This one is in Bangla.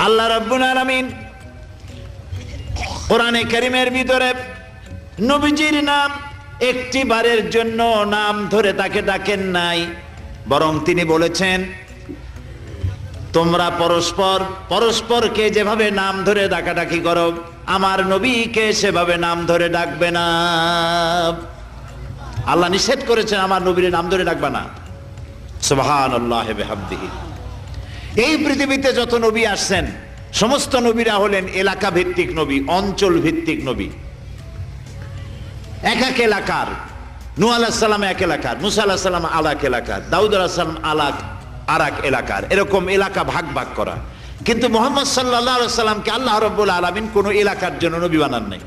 আল্লাহ রাব্বুল আলামিন কোরআনে কারীমের ভিতরে নবীজির নাম একটি বারের জন্য নাম ধরে তাকে ডাকেন নাই, বরং তিনি বলেছেন তোমরা পরস্পর পরস্পরকে যেভাবে নাম ধরে ডাকাডাকি করো আমার নবীকে সেভাবে নাম ধরে ডাকবে না। আল্লাহ নিষেধ করেছেন আমার নবীর নাম ধরে ডাকবে না। সুবহানাল্লাহি ওয়া বিহামদিহি। এই পৃথিবীতে যত নবী আসছেন সমস্ত নবীরা হলেন এলাকা ভিত্তিক নবী, অঞ্চল ভিত্তিক নবী। এক এক এলাকার, নূহ আলাইহিস সালাম এক এলাকার, মুসা আলাইহিস সালাম আলাক এলাকার, দাউদ আলাইহিস সালাম আরাক এলাকার, এরকম এলাকা ভাগ ভাগ করা। কিন্তু মুহাম্মদ সাল্লাল্লাহু আলাইহি ওয়াসাল্লামকে আল্লাহ রাব্বুল আলামিন কোন এলাকার জন্য নবী বানান নাই।